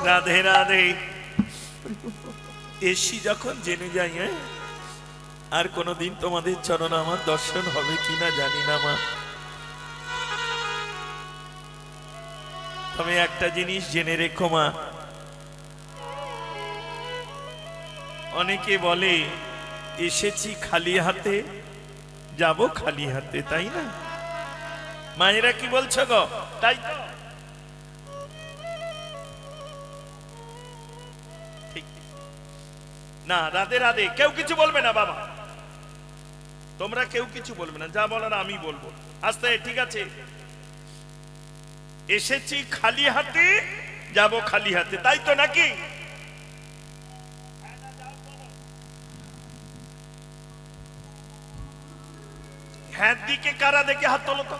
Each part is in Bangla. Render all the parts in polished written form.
রাধে রাধে। এসি যখন জেনে যাই, আর কোনদিন তোমাদের চরণ আমার দর্শন হবে কিনা জানি না মা, তবে একটা জিনিস জেনে রেখো মা, অনেকে বলে এসেছি খালি হাতে যাব খালি হাতে, তাই না? মায়েরা কি বলছো গো? তাই তো? ঠিক না? রাধে রাধে। কেউ কিছু বলবে না বাবা, তোমরা কেউ কিছু বলবে না, যা বলার আমি বলবো। আস্তে, ঠিক আছে? এসেছি খালি হাতে যাব খালি হাতে, তাই তো নাকি? হ্যাঁ দিকে কারা দেখে হাত তোলো তো,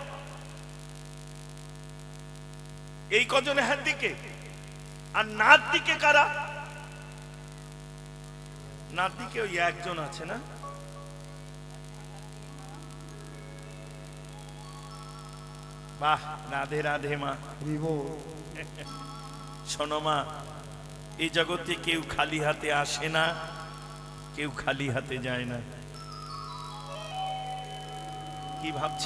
এই কজনে হ্যাঁ দিকে। আর নার দিকে কারা? নার দিকে ওই একজন আছে না? বাহ, রাধে রাধে মা। শোনো মা, এই জগতে কেউ খালি হাতে আসে না, কেউ খালি হাতে যায় না। কি ভাবছ?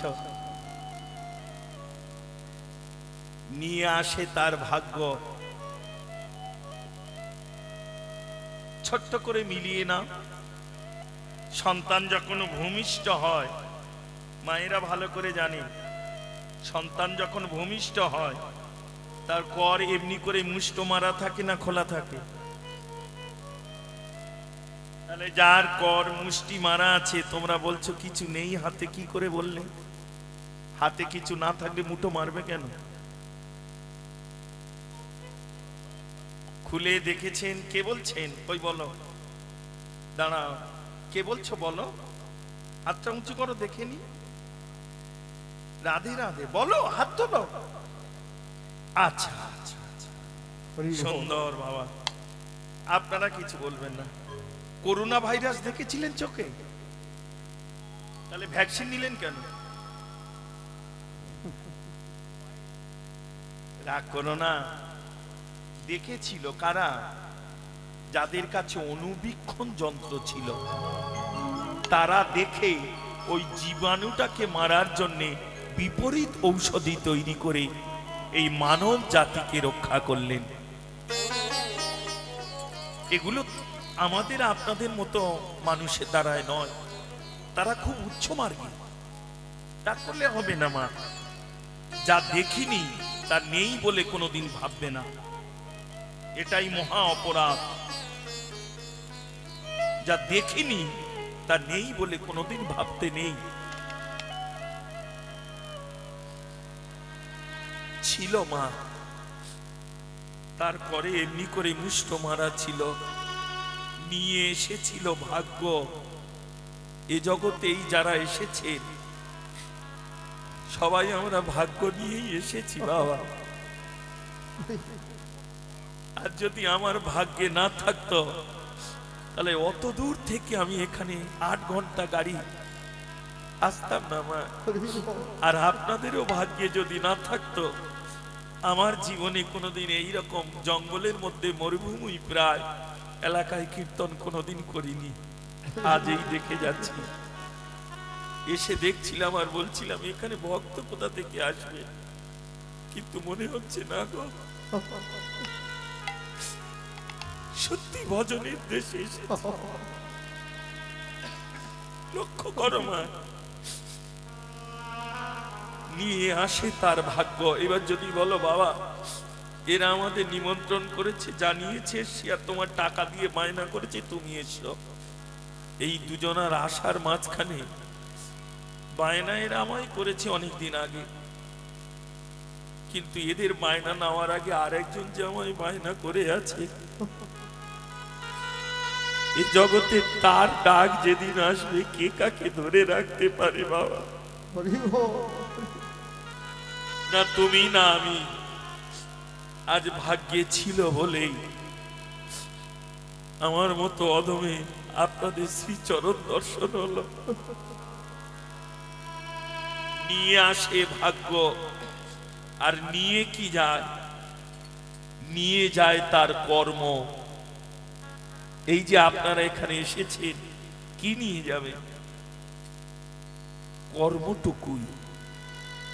নিয়ে আসে তার ভাগ্য। ছোট্ট করে মিলিয়ে না, সন্তান যখন ভূমিষ্ঠ হয়, মায়েরা ভালো করে জানে, সন্তান যখন ভূমিষ্ঠ হয় তার কর এমনি করে মুষ্ট মারা থাকে না খোলা থাকে? তাহলে যার কর মুষ্টি মারা আছে, তোমরা বলছো কিছু নেই হাতে, কি করে বললে? হাতে কিছু না থাকলে মুঠো মারবে কেন? খুলে দেখেছেন? কে বলছেন? কই বলো, দাঁড়াও, কে বলছো বলো, হাতটা উঁচু করো দেখেনি। রাধে রাধে বলো, হাত তোলো। আচ্ছা আচ্ছা আচ্ছা, সুন্দর বাবা। আপনারা কিছু বলবেন না। করোনা ভাইরাস দেখেছিলেন চোখে? তাহলে ভ্যাকসিন নিলেন কেন? রাগ করো না। দেখেছিল কারা? যাদের কাছে অনুবীক্ষণ যন্ত্র ছিল, তারা দেখে ওই জীবাণুটাকে মারার জন্যে বিপরীত ঔষধি তৈরি করে এই মানব জাতিকে রক্ষা করলেন। এগুলো আমাদের আপনাদের মতো মানুষের দ্বারায় নয়, তারা খুব উচ্চ মার্গী। তা করলে হবে না মা। যা দেখিনি তা নেই বলে কোনোদিন ভাববে না, এটাই মহা অপরাধ। যা দেখিনি তা নেই বলে কোনোদিন ভাবতে নেই। ছিল মা, তারপরে এমনি করে মুষ্ট মারা ছিল, নিয়ে এসেছিল ভাগ্য। এ জগতেই যারা এসেছে সবাই আমরা ভাগ্য নিয়েই এসেছি বাবা। আর যদি আমার ভাগ্যে না থাকতো, তাহলে অত দূর থেকে আমি এখানে 8 ঘন্টা গাড়ি আসতাম না মা। আর আপনাদেরও ভাগ্যে যদি না থাকতো, আমার জীবনে কোনোদিন এইরকম জঙ্গলের মধ্যে মরুভূমি প্রায় এলাকায় কীর্তন কোনোদিন করিনি। আজ এই দেখে যাচ্ছি, এসে দেখছিলাম আর বলছিলাম এখানে ভক্ত কোথা থেকে আসবে, কিন্তু মনে হচ্ছে না গো, সত্যি ভজনের দেশে এসেছি। লক্ষ্য করো মা, নিয়ে আসে তার ভাগ্য। এবার যদি বলো বাবা এরা আমাদের নিমন্ত্রণ করেছে, জানিয়েছে, সে আর তোমার টাকা দিয়ে বায়না করেছে তুমি এসো, এই দুজনার আশার মাঝখানে বায়না এরা আমায় করেছে অনেকদিন আগে, কিন্তু এদের বায়না নেওয়ার আগে আরেকজন যে আমায় বায়না করে আছে, এই জগতে তার ডাক যেদিন আসবে কে কাকে ধরে রাখতে পারে বাবা? না তুমি না আমি। আজ ভাগ্যে ছিল বলেই আমার মতো অদমে আপনাদের শ্রীচরণ দর্শন হলো। নিয়ে আসে ভাগ্য, আর নিয়ে কি যায়? নিয়ে যায় তার কর্ম। এই যে আপনারা এখানে এসেছেন, কি নিয়ে যাবে? কর্মটুকুই।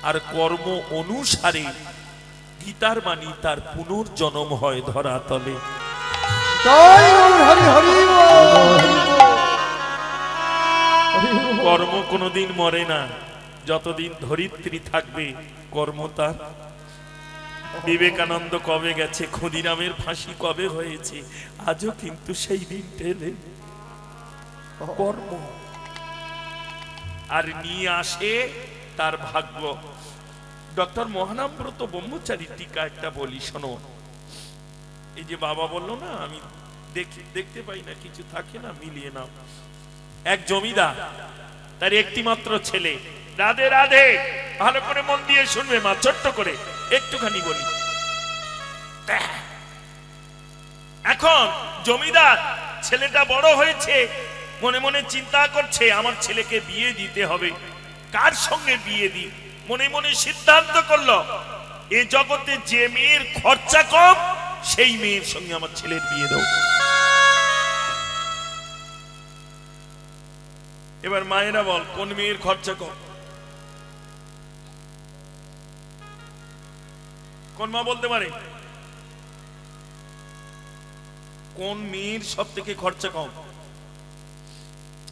আর কর্ম অনুসারে গীতার বাণী তার পুনর্জন্ম হয় ধরাতলে। কর্ম কোনোদিন মরে না, যতদিন ধরিত্রী থাকবে কর্ম তার। বিবেকানন্দ কবে গেছে, ক্ষুদিরামের ফাঁসি কবে হয়েছে, আজও কিন্তু সেই দিন টেনে কর্ম আর নিয়ে আসে তার ভাগ্য। ডক্টর মহানামব্রত ব্রহ্মচারী টিকা একটা বলি, শোনো। এই যে বাবা বললো না, আমি দেখতে পাই না, কিছু থাকে না, মিলিয়ে নাও। এক জমিদার, তার একটি মাত্র ছেলে। রাধে রাধে, ভালো করে মন দিয়ে শুনবে মা, ছোট্ট করে একটুখানি বলি। এখন জমিদার ছেলেটা বড় হয়েছে, মনে মনে চিন্তা করছে আমার ছেলেকে বিয়ে দিতে হবে। কার সঙ্গে বিয়ে দিই? মনে মনে সিদ্ধান্ত করলো, এ জগতে যে মেয়ের খরচা কম সেই মেয়ের সঙ্গে আমার ছেলের বিয়ে দেব। এবার মায়েরা বল, কোন মেয়ের খরচা কম? কোন মা বলতে পারে কোন মেয়ের সব থেকে খরচা কম?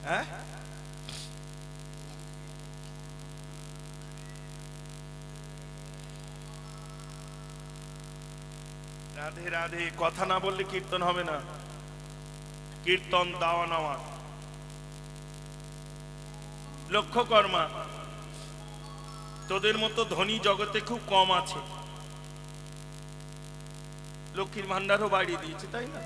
হ্যাঁ, রাধে রাধে। কথা না বললে কীর্তন হবে না। কীর্তন দাওয়া নেওয়া। লক্ষ্য কর্মা, তোদের মতো ধনী জগতে খুব কম আছে। লক্ষ্মীর ভান্ডারও বাড়িয়ে দিয়েছে, তাই না?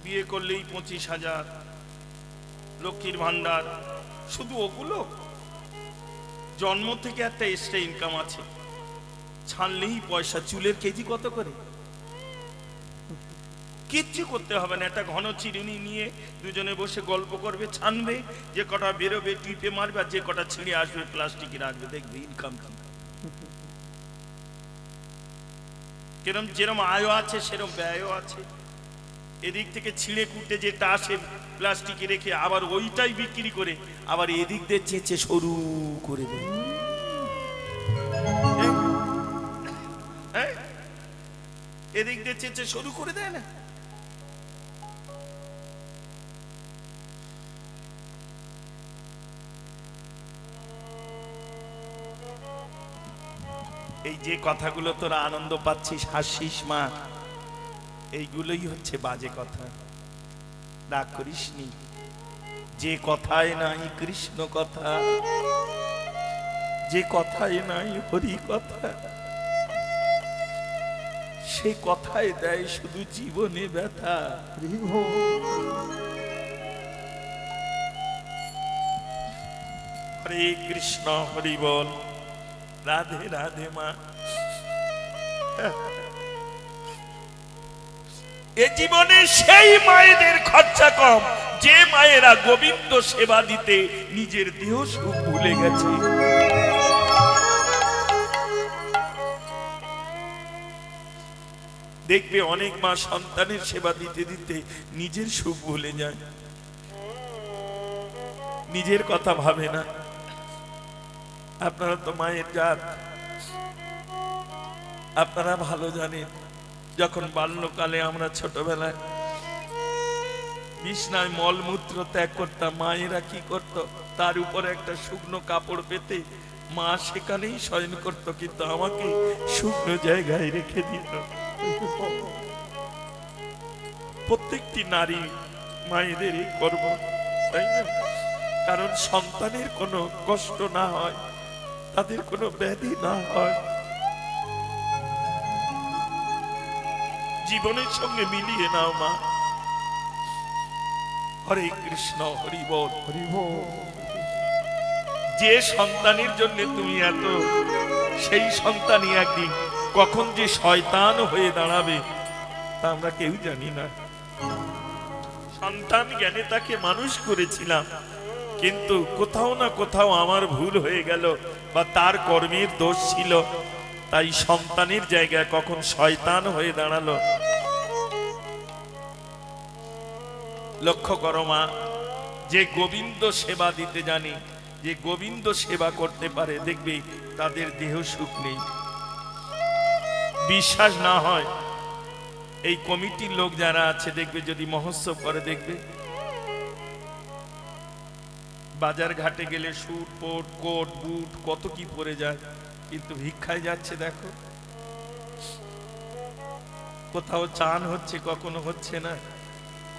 বিয়ে করলেই 25,000 লক্ষ্মীর ভান্ডার। শুধু ওগুলো, জন্ম থেকে একটা এক্সট্রা ইনকাম আছে, ছানলেই পয়সা। চুলের কেজি কত করে? কিচ্ছু করতে হবে না, একটা ঘন চিরুনি নিয়ে দুজনে বসে গল্প করবে, ছানবে, যে কটা বেরোবে টিপে মারবে, আর যে কটা ছিঁড়ে আসবে প্লাস্টিকে রাখবে, দেখবে ইনকাম কি। কিরম যেরম আয়ও আছে সেরম ব্যয়ও আছে। এদিক থেকে ছিঁড়ে কুটে যেটা আসে প্লাস্টিকে রেখে আবার ওইটাই বিক্রি করে আবার এদিক দিয়ে চেঁচে সরু করে দেয়। এদিক দিয়ে চেঁচে সরু করে দেয় না? এই যে কথাগুলো তোরা আনন্দ পাচ্ছিস, হাসিস মা, এইগুলোই হচ্ছে বাজে কথা। রাগ করিস নি। যে কথায় নাই কৃষ্ণ কথা, যে কথায় নাই হরি কথা, সে কথায় দেয় শুধু জীবনে ব্যথা। হরে কৃষ্ণ, হরি বল, রাধে রাধে মা। এ জীবনে সেই মায়েদের খরচা কম যে মায়েরা গোবিন্দ সেবা দিতে নিজের দেহ সুখ ভুলে গেছে। দেখবে অনেক মা সন্তানের সেবা দিতে দিতে নিজের সুখ ভুলে যায়, নিজের কথা ভাবে না। আপনারা তো মায়ের জাত, আপনারা ভালো জানেন। যখন বাল্যকালে আমরা ছোটবেলায় বিছনায় মলমূত্র ত্যাগ করতাম, মায়েরা কি করত? তার উপরে একটা শুকনো কাপড় পেতে মা সেখানেই শয়ন করত, কিন্তু আমাকে শুকনো জায়গায় রেখে দিত। প্রত্যেকটি নারী মায়েদের এই কর্ম, তাই না? কারণ সন্তানের কোনো কষ্ট না হয়, তাদের কোনো ব্যাধি না হয়, জীবনের সঙ্গে মিলিয়ে নাও মা। হরে কৃষ্ণ, হরি বল, হরি বল। যে সন্তানের জন্য তুমি এত, সেই সন্তানই একদিন কখন যে শয়তান হয়ে দাঁড়াবে তা আমরা কেউ জানি না। সন্তান জ্ঞানে তাকে মানুষ করেছিলাম, কিন্তু কোথাও না কোথাও আমার ভুল হয়ে গেল বা তার কর্মের দোষ ছিল, তাই সন্তানের জায়গায় কখন শয়তান হয়ে দাঁড়ালো। লক্ষ্য করো মা, যে গোবিন্দ সেবা দিতে জানে, যে গোবিন্দ সেবা করতে পারে, দেখবে তাদের দেহ সুখ নেই। বিশ্বাস না হয় এই কমিটির লোক যারা আছে দেখবে, যদি মহোৎসব করে দেখবে বাজার ঘাটে গেলে স্যুট পোট কোট বুট কত কি পরে যায়, কিন্তু ভিক্ষায় যাচ্ছে দেখো। কোথাও চান হচ্ছে, কখনো হচ্ছে না,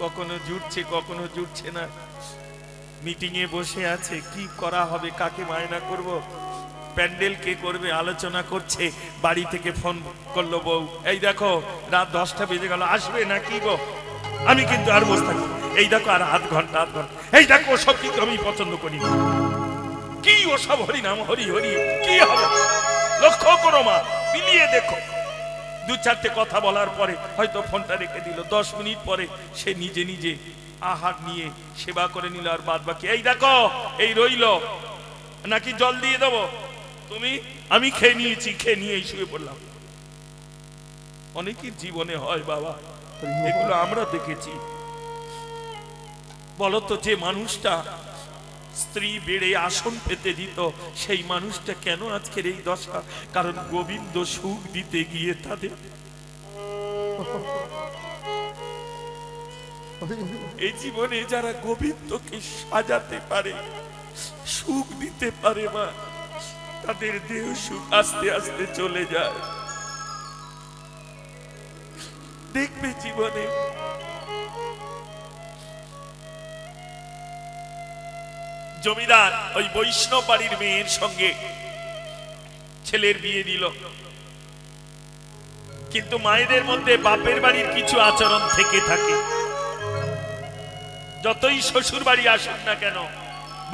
কখনো জুটছে, কখনো জুটছে না। মিটিং এ বসে আছে, কি করা হবে, কাকে মায়না করব, প্যান্ডেল কে করবে, আলোচনা করছে। বাড়ি থেকে ফোন করলো বউ, এই দেখো রাত 10টা বেজে গেল, আসবে না কি গো? আমি কিন্তু আর বসে থাকি, এই দেখো আর আধ ঘন্টা, এই দেখো ওসব কিন্তু আমি পছন্দ করি না। কি ওসব হরি নাম হরি হরি কি হবে? লক্ষ্য করো মা, মিলিয়ে দেখো। 2-4টে কথা বলার পরে হয়তো ফোনটা রেখে দিল, 10 মিনিট পরে সে নিজে নিজে আহার নিয়ে সেবা করে নিল। আর বাদ বাকি এই দেখো এই রইল, নাকি জল দিয়ে দেবো? তুমি আমি খেয়ে নিয়েছি, খেয়ে নিয়েই শুয়ে পড়লাম। অনেকের জীবনে হয় বাবা, এগুলো আমরা দেখেছি। বলতো, যে মানুষটা স্ত্রী বেড়ে আসন পেতে দিত, সেই মানুষটা কেন আজকের এই দশা? কারণ গোবিন্দ সুখ দিতে গিয়ে তাদের এই জীবনে যারা গোবিন্দকে সাজাতে পারে, সুখ দিতে পারে মা, তাদের দেহ সুখ আস্তে আস্তে চলে যায়। দেখবে জীবনে জমিদার ওই বৈষ্ণব বাড়ির মেয়ের সঙ্গে ছেলের বিয়ে দিল, কিন্তু মায়েদের মধ্যে বাপের বাড়ির কিছু আচরণ থেকে থাকে। যতই শ্বশুর বাড়ি আসুক না কেন,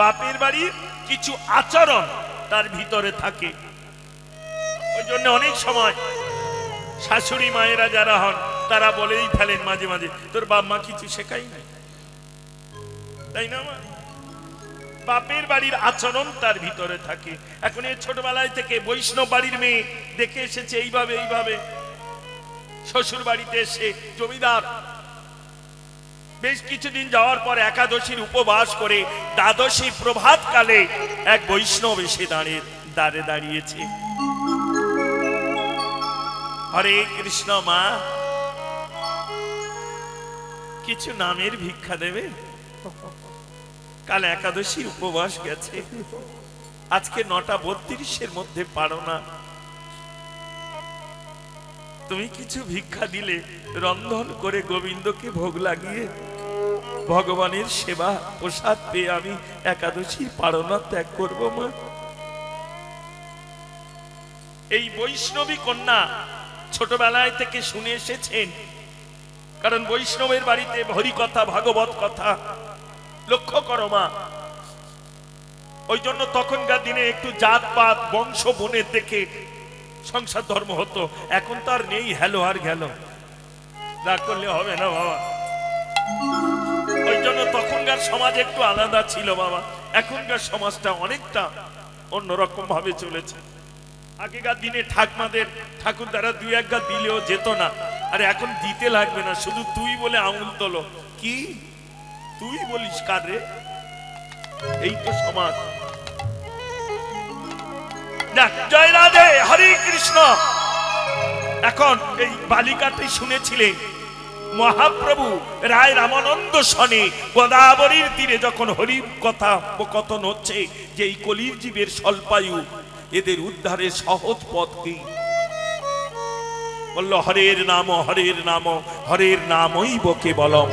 বাপের বাড়ির কিছু আচরণ তার ভিতরে থাকে। ওই জন্য অনেক সময় শাশুড়ি মায়েরা যারা হন তারা বলেই ফেলেন মাঝে মাঝে, তোর বাপ মা কিছু শেখাই নাই, তাই না মা? বাপের বাড়ির আচরণ তার ভিতরে থাকে। এখন এই ছোটবেলায় থেকে বৈষ্ণব বাড়ির মেয়ে দেখে এসেছে এইভাবে এইভাবে, শ্বশুর বাড়িতে এসে জমিদার বেশ কিছুদিন যাওয়ার পর একাদশীর উপবাস করে দ্বাদশী প্রভাত কালে এক বৈষ্ণব এসে দাঁড়ে দাঁড়িয়েছে। হরে কৃষ্ণ মা, কিছু নামের ভিক্ষা দেবে? কাল একাদশীর উপবাস গেছে, আজকে 9:32 মধ্যে পারো না, তুমি কিছু ভিক্ষা দিলে রন্ধন করে গোবিন্দকে ভোগ লাগিয়ে ভগবানের সেবা প্রসাদ পেয়ে আমি একাদশীর পারনা ত্যাগ করবো মা। এই বৈষ্ণবী কন্যা ছোটবেলায় থেকে শুনে এসেছেন, কারণ বৈষ্ণবের বাড়িতে হরি কথা ভাগবত কথা। লক্ষ্য করো মা, ওই জন্য তখনকার দিনে একটু জাতপাত বংশ বনের দেখে সংসার ধর্ম হতো। এখন তো আর নেই হ্যালো আর গেল, রাগ করলে হবে না বাবা। ওই জন্য তখনকার সমাজ একটু আলাদা ছিল বাবা, এখনকার সমাজটা অনেকটা অন্যরকম ভাবে চলেছে। আগেকার দিনে ঠাকমাদের ঠাকুর দ্বারা 2-1 গা দিলেও যেত না, আর এখন দিতে লাগবে না, শুধু তুই বলে আঙুল তোলো। কি তুই বলিস কার রে? এই তো সমাজ। জয় রাধে, হরে কৃষ্ণ। এখন এই বালিকাটি শুনেছিলে মহাপ্রভু রায় রামানন্দ শনে গোদাবরীর তীরে যখন হরি কথা কথন হচ্ছে যে এই কলির জীবের স্বল্পায়ু, এদের উদ্ধারের সহজ পথ কি? বলল হরের নাম হরের নাম হরের নামই বকে বলম,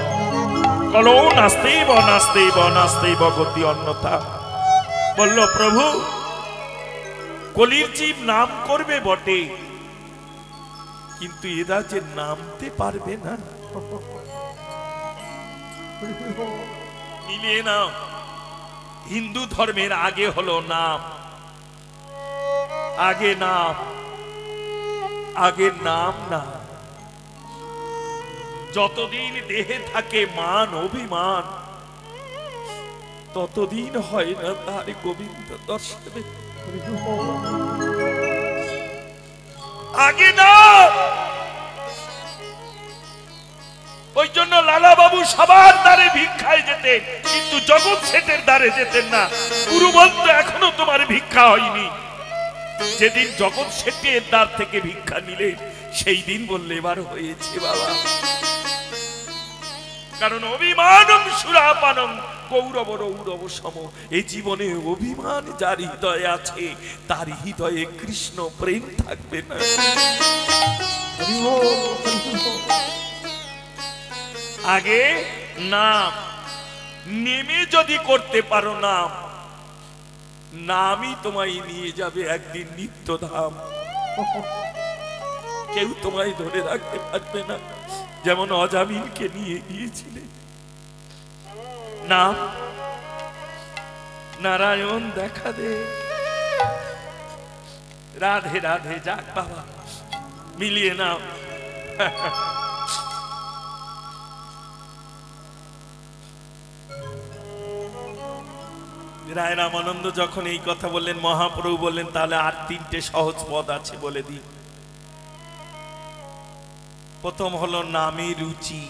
কলো নাস্তেইব নাস্তেইব নাস্তেইব গতি অন্যথা। বলল প্রভু, কলির জীব নাম করবে বটে, কিন্তু এরা যে নামতে পারবে না। মিলিয়ে নাও, হিন্দু ধর্মের আগে হলো নাম, আগে নাম, আগে নাম না। যতদিন দেহে থাকে মান অভিমান, ততদিন হয় না তার গোবিন্দ দর্শনে। আগে না, ওই জন্য লালা বাবু সবার দ্বারে ভিক্ষায় যেতেন, কিন্তু জগৎ শেঠের দ্বারে যেতেন না। গুরু বলতো এখনো তোমার ভিক্ষা হয়নি। যেদিন জগৎ শেঠের দ্বার থেকে ভিক্ষা নিলে সেই দিন বললে এবার হয়েছে বাবা। কারণ অভিমানং সুরাপানং গৌরব রৌরব সম। এই জীবনে অভিমান যার হৃদয়ে আছে তার হৃদয়ে কৃষ্ণ প্রেম থাকবে না। আগে নাম নেমে যদি করতে পারো নাম, নামই তোমায় নিয়ে যাবে একদিন নিত্যধাম। কেউ তোমায় ধরে রাখতে পারবে না, যেমন অজামিলকে নিয়ে গিয়েছিলে। নাম নারায়ণ দেখা দে, রাধে রাধে যাক বাবা, মিলিয়ে নাও। রায় রামানন্দ যখন এই কথা বললেন, মহাপ্রভু বললেন তাহলে আর তিনটে সহজ পদ আছে বলে দিই। প্রথম হলো নামে রুচি।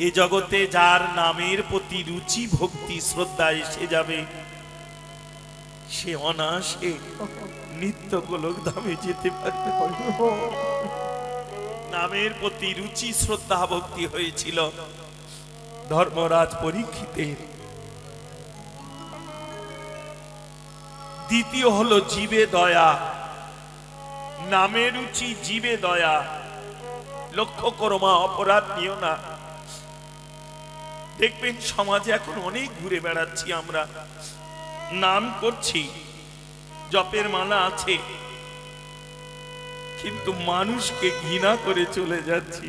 এ জগতে যার নামের প্রতি রুচি ভক্তি শ্রদ্ধা এসে যাবে সে অনায়াসে নিত্য গোলক ধামে যেতে পারবে। নামের প্রতি রুচি শ্রদ্ধা ভক্তি হয়েছিল ধর্মরাজ পরীক্ষিতের। দ্বিতীয় হলো জীবে দয়া। নামে রুচি জীবে দয়া। লক্ষ্য করো মা, অপরাধ নিও না। দেখবেন সমাজে এখন অনেক ঘুরে বেড়াচ্ছি আমরা, নাম করছি, জপের মালা আছে, কিন্তু মানুষকে ঘৃণা করে চলে যাচ্ছি।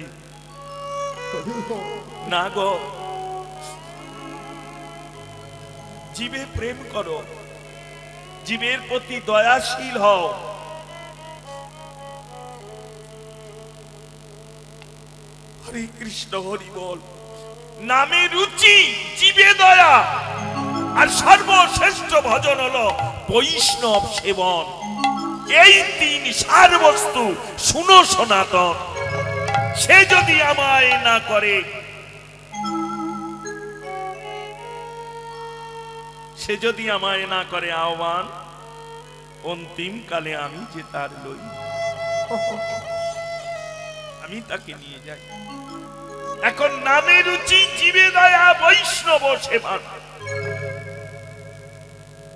না গো, জীবে প্রেম করো, জীবের প্রতি দয়াশীল হও। হরে কৃষ্ণ হরি বল। নামে রুচি জীবে দয়া, আর সর্বশ্রেষ্ঠ ভজন হলো বৈষ্ণব সেবন। এই তিন সার বস্তু শুনো সনাতন। সে যদি আমায় না করে, সে যদি আমায় না করে আহ্বান, অন্তিম কালে আমি যে তার লই, আমি তাকে নিয়ে যাই। এখন নামে রুচি জীবে দয়া বৈষ্ণব সেবা।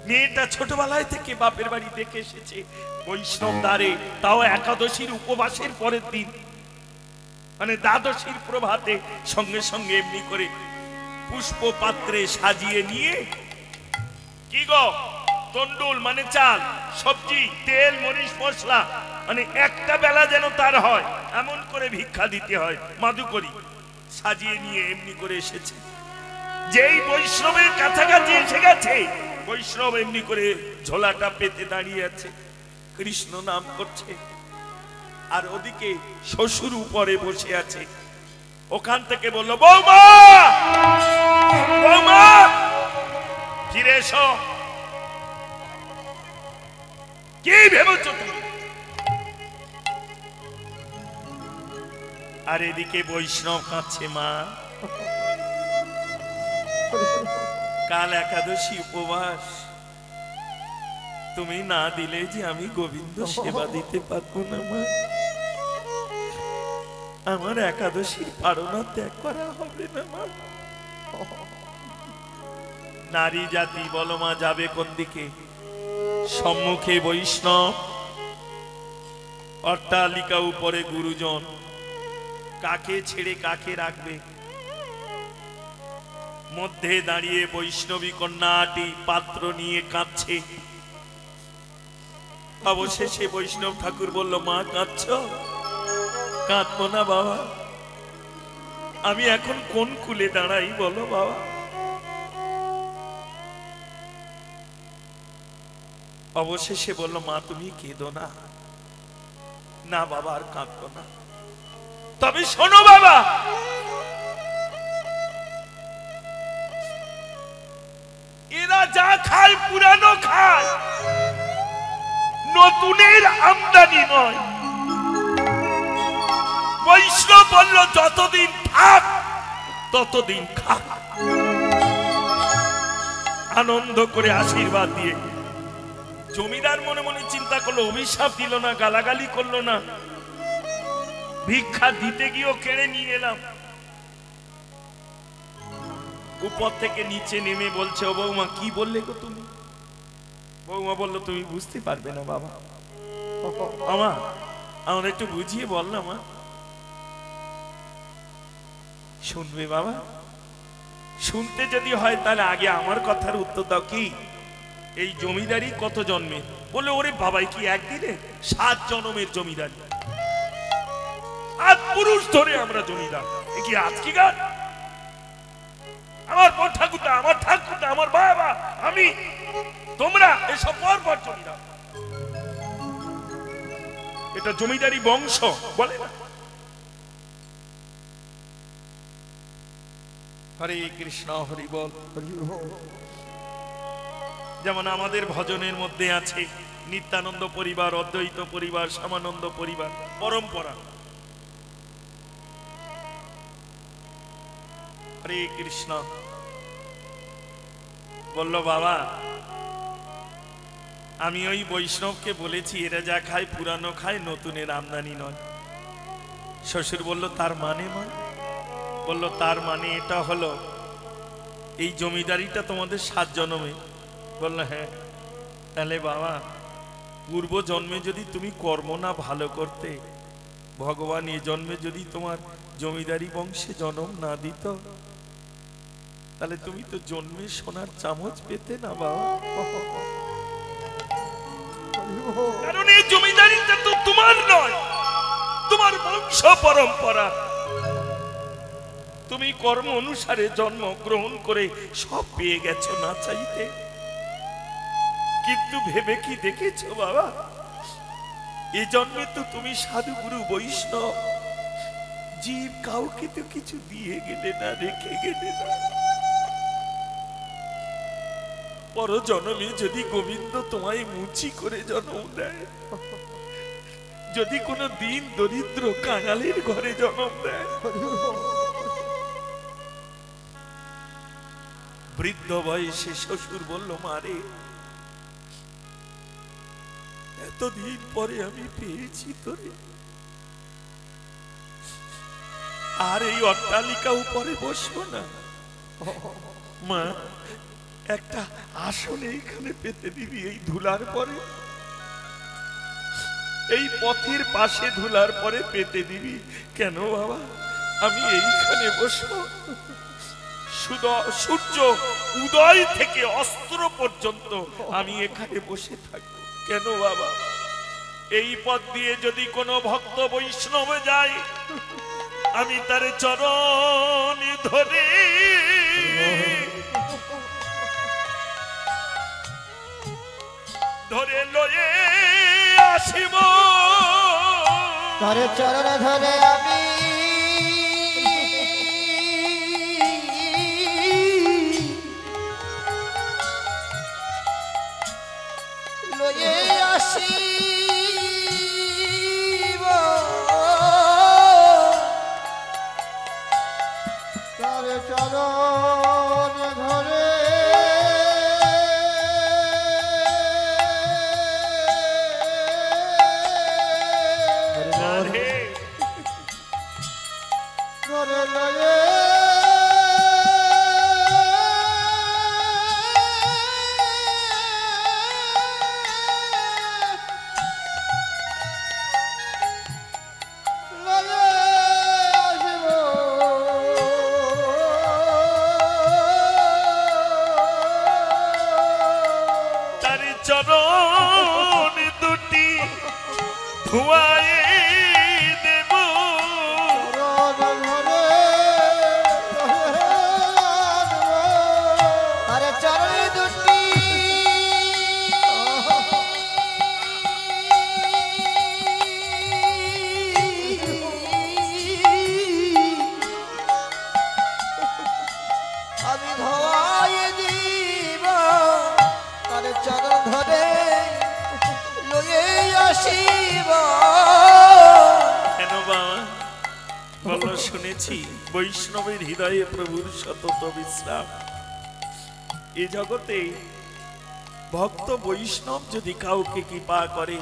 মেয়েটা ছোটবেলায় থেকে বাপের বাড়ি দেখে এসেছে বৈষ্ণব দ্বারে, তাও একাদশীর উপবাসের পরের দিন, মানে দ্বাদশীর প্রভাতে সঙ্গে সঙ্গে এমনি করে পুষ্প পাত্রে সাজিয়ে নিয়ে, কি গো তন্ডুল মানে চাল, সবজি, তেল, মরিচ, মশলা, মানে একটা বেলা যেন তার হয় এমন করে ভিক্ষা দিতে হয়। মাধুকরী সাজিয়ে নিয়ে এমনি করে এসেছে। যেই বৈষ্ণবের কাছাকাছি এসে গেছে, বৈষ্ণব এমনি করে ঝোলাটা পেতে দাঁড়িয়ে আছে, কৃষ্ণ নাম করছে, আর ওদিকে শ্বশুর উপরে বসে আছে। ওখান থেকে বলল, বৌমা বৌমা ফিরে এসো। কি ভেবেছ তুমি? আর এদিকে বৈষ্ণব কাঁদছে, মা কাল একাদশী উপবাস, তুমি না দিলে যে আমি গোবিন্দ সেবা দিতে পারবো না মা। আমার একাদশীর পারণা ত্যাগ করা হবে না মা। নারী জাতি বলো মা যাবে কোন দিকে? সম্মুখে বৈষ্ণব, অট্টালিকা উপরে গুরুজন, কাকে ছেড়ে কাকে রাখবে? মধ্যে দাঁড়িয়ে বৈষ্ণবী কন্যাটি পাত্র নিয়ে কাঁদছে। অবশেষে বৈষ্ণব ঠাকুর বলল, মা কাঁদছ? কাঁদবো না বাবা, আমি এখন কোন কুলে দাঁড়াই বলো বাবা? অবশেষে বলল, মা তুমি কেঁদো না। না বাবা আর কাঁদবো না। তবে শোনো বাবা, যা খায় পুরানো খায়, নতুনের আমদানি নয়। বৈষ্ণব বলল যতদিন থাক ততদিন খা, আনন্দ করে আশীর্বাদ দিয়ে। জমিদার মনে মনে চিন্তা করলো, অভিশাপ দিল না, গালাগালি করলো না, ভিক্ষা দিতে গিয়েও কেড়ে নিয়ে এলাম। উপর থেকে নিচে নেমে বলছে, ও বৌমা কি বললে গো তুমি? বৌমা বললো, তুমি বুঝতে পারবে না বাবা, আমার একটু বুঝিয়ে বল না মা। শুনবে বাবা? শুনতে যদি হয় তাহলে আগে আমার কথার উত্তর দাও। কি এই জমিদারি কত জন্মে? বলে, ওরে বাবাই কি একদিনে? 7 জন্মের জমিদারি, 7 পুরুষ ধরে আমরা জমিদার। এ কি আজকে গান? আমার বড় ঠাকুরদা, আমার ঠাকুরদা, আমার বাবা, আমি, তোমরা এসব পর জমিদার। এটা জমিদারি বংশ বলে না? হরে কৃষ্ণ, হরি বল। যেমন আমাদের ভজনের মধ্যে আছে নিত্যানন্দ পরিবার, অদ্বৈত পরিবার, শ্যামানন্দ পরিবার, পরম্পরা। হরে কৃষ্ণ। বলল, বাবা আমি ওই বৈষ্ণবকে বলেছি এরা যা খায় পুরানো খায়, নতুনের আমদানি নয়। শ্বশুর বলল, তার মানে? বলল, তার মানে এটা হলো এই জমিদারিটা তোমাদের 7 জন্মে। বলল, হ্যাঁ। তাহলে বাবা পূর্ব জন্মে যদি তুমি কর্ম না ভালো করতে, ভগবান এই জন্মে যদি তোমার জমিদারি বংশে জন্ম না দিত, তাহলে তুমি তো জন্মে সোনার চামচ পেতে না বাবা। কারণ এই জমিদারিটা তো তোমার নয়, তোমার বংশ পরম্পরা। তুমি কর্ম অনুসারে জন্ম গ্রহণ করে সব পেয়ে গেছো না চাইতে। কিন্তু ভেবে কি দেখেছো বাবা, এই জন্মে তো তুমি সাধুগুরু বৈষ্ণব, জীব কাউকে তো কিছু দিয়ে গেলে না, রেখে গেলে না। পর জন্মে যদি গোবিন্দ তোমায় মুচি করে জন্ম দেয়, যদি কোনো দিন দরিদ্র কাঙালের ঘরে জন্ম দেয়, বৃদ্ধ বয়সে শ্বশুর বলল, মারে এতদিন পরে আমি পেয়েছি তোরে, আর এই অট্টালিকা উপরে বসবো না মা, একটা আসন এইখানে পেতে দিবি, এই ধুলার পরে, এই পথের পাশে ধুলার পরে পেতে দিবি। কেন বাবা? আমি এইখানে বসবো, সূর্য উদয় থেকে অস্ত পর্যন্ত আমি এখানে বসে থাকবো। কেন বাবা? এই পথ দিয়ে যদি কোনো ভক্ত বৈষ্ণব যায়, আমি তার চরণ ধরে ধরে লয়ে আসিব, তার চরণ ধরে আমি লয়ে আসিব, তার চরণ ধরে ধরে লয়ে চরণ দুটি ধোয়ায় দেব, আরে চরণ দুটি আমি ধোয়ায় দিব, শিব কেন বাবা বলো? শুনেছি বৈষ্ণবের হৃদয়ে প্রভুর সতত বিশ্রাম। এ জগতে ভক্ত বৈষ্ণব যদি কাউকে কৃপা করে,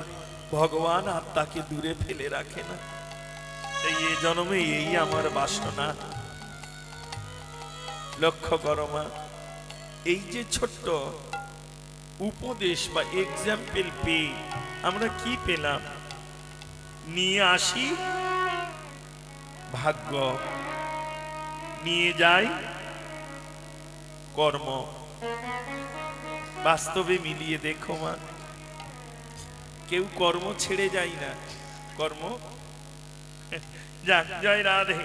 ভগবান আর তাকে দূরে ফেলে রাখে না। এই জন্মে এই আমার বাসনা। লক্ষ্য করো মা, এই যে ছোট্ট উপদেশ বা এক্সাম্পল পেয়ে আমরা কি পেলাম? নিয়ে আসি ভাগ্য, নিয়ে যাই কর্ম। বাস্তবে মিলিয়ে দেখো মা, কেউ কর্ম ছেড়ে যায় না। কর্ম যাক, জয় রাধে।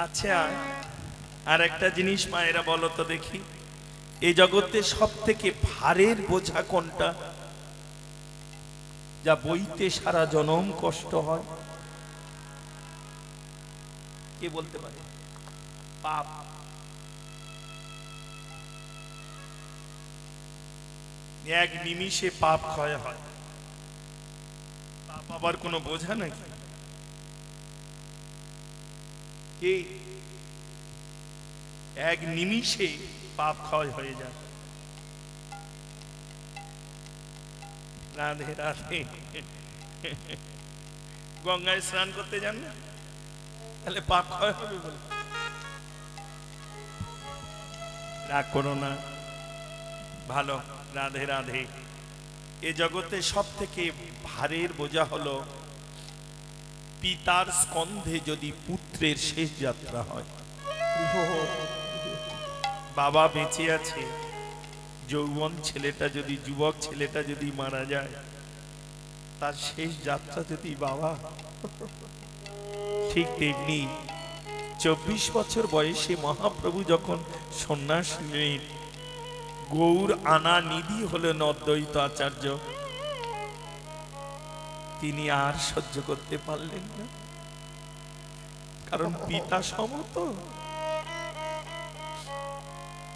আচ্ছা, আর একটা জিনিস মায়েরা বলো তো দেখি, এই জগতে সব থেকে ভারের বোঝা কোনটা, যা বইতে সারা জনম কষ্ট হয়? কে বলতে পারে? পাপ। এক নিমিষে পাপ ক্ষয় হয়। পাপ আবার কোনো বোঝা নাকি? কে? এক নিমিষে পাপ ক্ষয় হয়ে যায়। রাধে রাধে। গঙ্গায় স্নান করতে যান না, তাহলে পাপ ক্ষয় হবে বলে? রাগ করো না, ভালো। রাধে রাধে। এ জগতে সব থেকে ভারের বোঝা হলো পিতার স্কন্ধে যদি পুত্রের শেষ যাত্রা হয়। বাবা বেঁচে আছে, যৌবন ছেলেটা যদি, যুবক ছেলেটা যদি মারা যায়, তার শেষ যাত্রা যদি বাবা। ঠিক তেমনি 24 বছর বয়সে মহাপ্রভু যখন সন্ন্যাস নিলেন, গৌর আনা নিধি হলেন অদ্বৈত আচার্য। তিনি আর সহ্য করতে পারলেন না, কারণ পিতা সমত।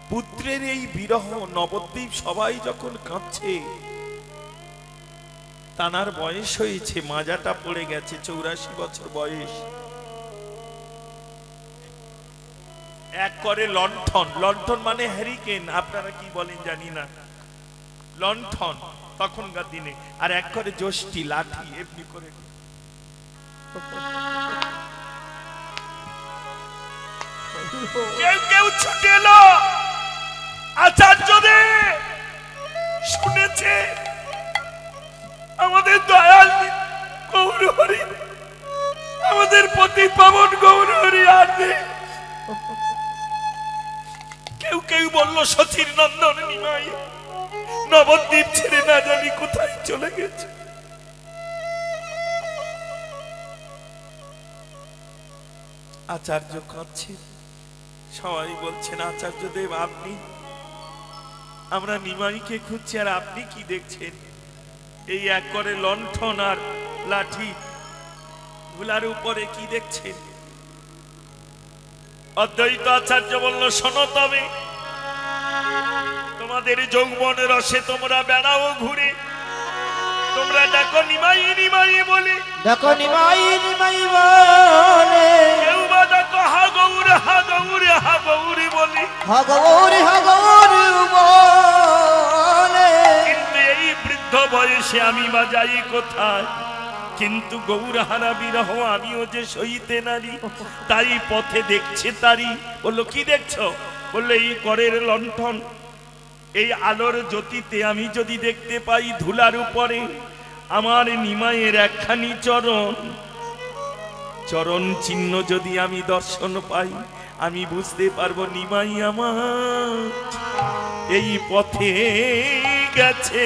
পুত্রের এই বিরহ, নবদ্বীপ সবাই যখন কাঁদছে, তানার বয়স হয়েছে, মাজাটা পড়ে গেছে, 84 বছর বয়স। এক করে লণ্ঠন, লণ্ঠন মানে হ্যারিকেন, আপনারা কি বলেন জানি না, লণ্ঠন তখনকার দিনে, আর এক করে যষ্টি লাঠি, এমনি করে কেউ কেউ ছুটে এলো আচার্যদের, শুনেছে আমাদের দয়াল গৌরহরি, আমাদের পতি পাবন গৌরহরি আর নেই। কেউ কেউ বলল সচির নন্দন নিমাই নবদ্বীপ ছেড়ে না জানি কোথায় চলে গেছে। আচার্য কাঁদছে, সবাই বলছেন আচার্যদেব আপনি, আমরা নিমাইকে খুঁজছি আর আপনি কি দেখছেন? এই এক করে লণ্ঠন আর লাঠি, গুলার উপরে কি দেখছেন? অদ্বৈত আচার্য বলল শোনো, তবে তোমাদের যৌবনের রসে তোমরা বেড়াও ঘুরে, তোমরা ডাকো নিমাই নিমাই বলে, দেখো নিমাই নিমাই বলে, কেউ বা ডাকো হা গৌর হা গৌর হা গৌরী বলে, হগৌরি হগৌরি বলে। কিন্তু এই বৃদ্ধ বয়সে আমি বা যাই কোথায়? কিন্তু গৌরহারা বিরহ আমিও যে সইতে নারী, তাই পথে দেখছে তারি। বললো কি দেখছো? বললো এই করের লণ্ঠন, এই আলোর জ্যোতিতে আমি যদি দেখতে পাই ধুলার উপরে আমার নিমাইয়ের একখানি চরণ, চরণ চিহ্ন যদি আমি দর্শন পাই, আমি বুঝতে পারবো নিমাই আমার এই পথে গেছে।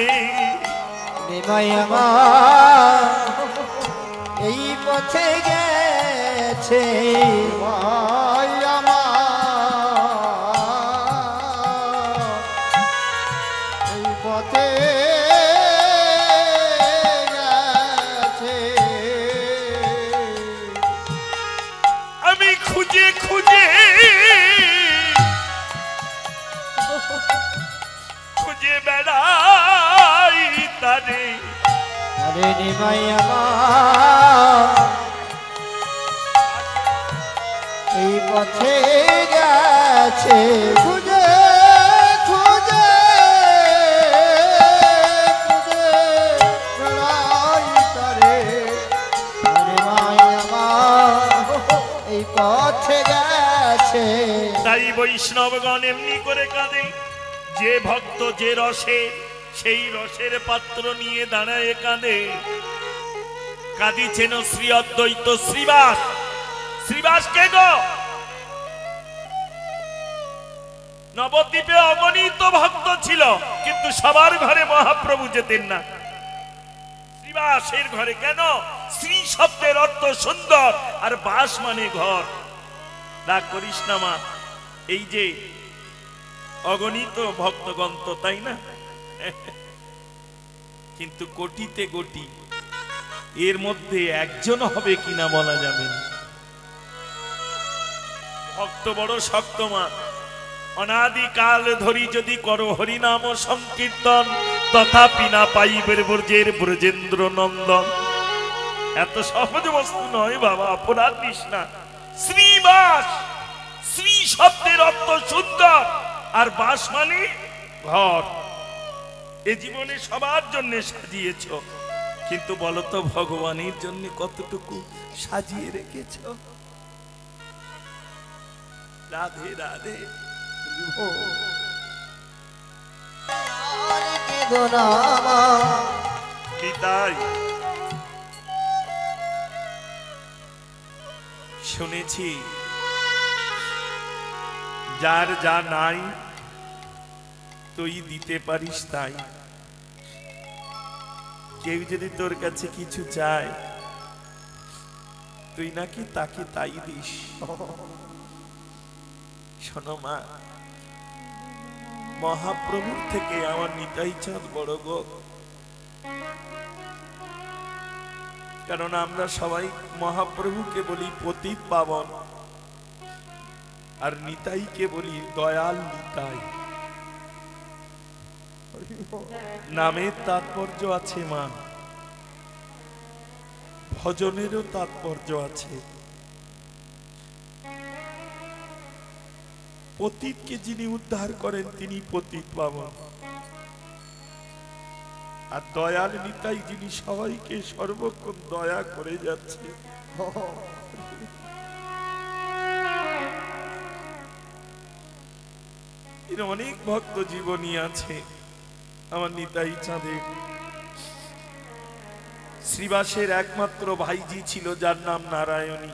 নিমাই আমার এই পথে গেছে, নিমাই আমার এই পথে গেছে। আমি খুঁজে খুঁজে খুঁজে বেড়াই তারে, আরে নিমাই আমার এই পথে গেছে খুঁজে খুঁজে খুঁজে বেড়াই তারে নিমাই আমার এই পথে গেছে। তাই বৈষ্ণবগণ এমনি করে কাঁদে, যে ভক্ত যে রসে সেই রসের পাত্র নিয়ে দাঁড়ায় কাঁদে। কাঁদিছেন শ্রী অদ্বৈত শ্রীবাস। শ্রীবাস কে গো? নবদ্বীপে অগণিত ভক্ত ছিল, কিন্তু সবার ঘরে মহাপ্রভু যেতেন না। শ্রীবাসের ঘরে কেন? শ্রী শব্দের অর্থ সুন্দর, আর বাস মানে ঘর। রাগ করিস না মা, এই যে অগণিত ভক্তগণ তো, তাই না? কিন্তু কোটিতে কোটি, এর মধ্যে একজন হবে কিনা বলা যাবে না। ভক্ত বড় শক্ত মা। অনাদিকাল ধরি যদি করো হরিনাম সংকীর্তন, তথাপি না পাইবের ব্রজের ব্রজেন্দ্র নন্দন। এত সহজ বস্তু নয় বাবা, অপরাধ নিস না। শ্রীবাস, শ্রী শব্দের অর্থ সুন্দর, আর বাস মানে ঘর। এ জীবনে সবার জন্য সাজিয়েছ, কিন্তু বলতো ভগবানের জন্য কতটুকু সাজিয়ে রেখেছ? রাধে রাধে। পিতাই শুনেছি, যার যা নাই তুই দিতে পারিস তাই। কেউ যদি তোর কাছে কিছু চায়, তুই নাকি তাকে তাই দিস। শোনো মা, মহাপ্রভুর থেকে আমার নিতাই চাঁদ বড় গো। কারণ আমরা সবাই মহাপ্রভুকে বলি পতিত পাবন, আর নিতাইকে বলি দয়াল নিতাই। নামের তাৎপর্য আছে মা, ভজনেরও তাৎপর্য আছে। পতিতকে যিনি উদ্ধার করেন তিনি পতিত পাবন, আর দয়াল নিতাই যিনি সবাইকে সর্বক্ষণ দয়া করে যাচ্ছে। এর অনেক ভক্ত জীবনী আছে আমার নিতাই চাঁদের। শ্রীবাসের একমাত্র ভাইজি ছিল যার নাম নারায়ণী।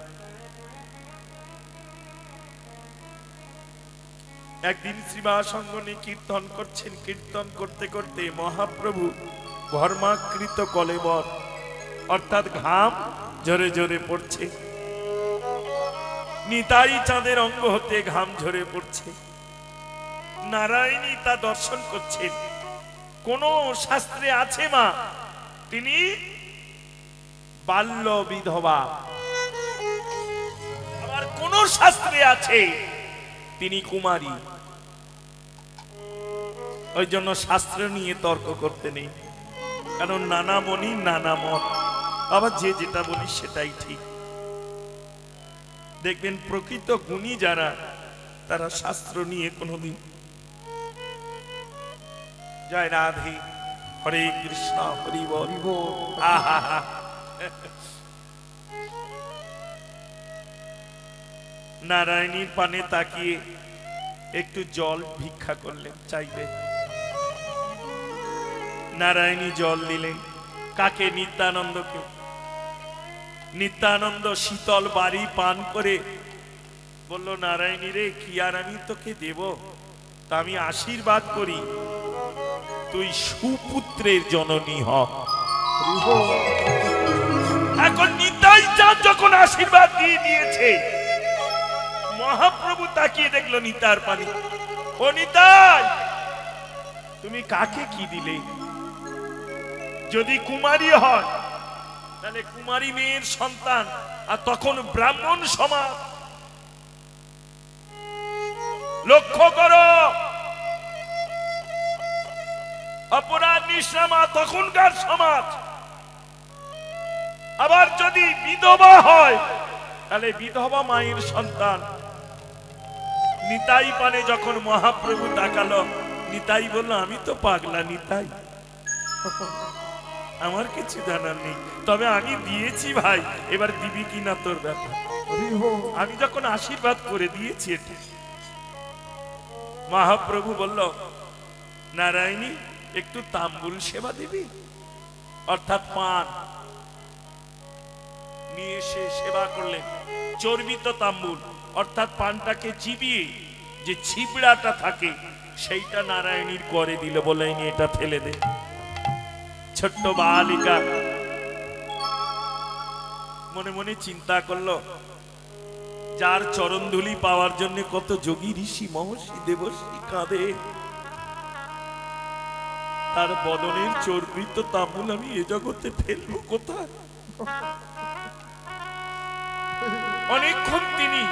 একদিন শ্রীবাস অঙ্গনে কীর্তন করছেন, কীর্তন করতে করতে মহাপ্রভু ঘর্মাকৃত কলেবর অর্থাৎ ঘাম ঝরে ঝরে পড়ছে। নিতাই চাঁদের অঙ্গ হতে ঘাম ঝরে পড়ছে। নারায়ণী তা দর্শন করছেন। কোন শাস্ত্রে আছে মা তিনি বাল্য বিধবা, আবার কোন শাস্ত্রে আছে তিনি কুমারী। ওই জন্য শাস্ত্র নিয়ে তর্ক করতে নেই, কারণ নানা মনি নানা মত, আবার যে যেটা বলি সেটাই ঠিক। দেখবেন প্রকৃত গুণী যারা, তারা শাস্ত্র নিয়ে কোনোদিন। জয় রাধে, হরে কৃষ্ণ, হরি বল। আহা, নারায়ণীর পানে তাকিয়ে একটু জল ভিক্ষা করলেন, চাইবে। নারায়ণী জল দিলেন কাকে? নিত্যানন্দকে। নিত্যানন্দ শীতল বাড়ি পান করে বলল, নারায়ণী রে, কি আর আমি তোকে দেব? তা আমি আশীর্বাদ করি, তুই সুপুত্রের জননী হ। এখন নিতাই চাঁদ যখন আশীর্বাদ দিয়ে দিয়েছে, মহাপ্রভু তাকিয়ে দেখলো নিতার পানি। ও নিতাই, তুমি কাকে কি দিলে? যদি কুমারী হয় তাহলে কুমারী মেয়ের সন্তান, আর তখন ব্রাহ্মণ সমাজ। লক্ষ্য করো, অপরাধ নিঃসামা তখনকার সমাজ। আবার যদি বিধবা হয় তাহলে বিধবা মায়ের সন্তান। নিতাই পানে যখন মহাপ্রভু তাকালো, নিতাই বলল, আমি তো পাগলা নিতাই, আমার কিছু জানার নেই, তবে আমি দিয়েছি ভাই, এবার দিবি কিনা তোর ব্যাপার। আমি যখন আশীর্বাদ করে দিয়েছি এটা। মহাপ্রভু বলল, নারায়ণী একটু তাম্বুল সেবা দিবি, অর্থাৎ পান নিয়ে এসে সেবা করলেন। চর্বিত তাম্বুল অর্থাৎ পানটাকে চিবিয়ে যে ছিবড়াটা থাকে সেইটা নারায়ণীর করে দিল, বলেনি এটা ফেলে দে। ছোট্ট বালিকা মনে মনে চিন্তা করলো, যার চরণধুলি পাওয়ার জন্য কত যোগী ঋষি মহর্ষি দেবর্ষি কাঁদে, তার বদনের চর্বিত তাম্বুল আমি এ জগতে ফেলবো কোথায়? অনেকক্ষণ তিনি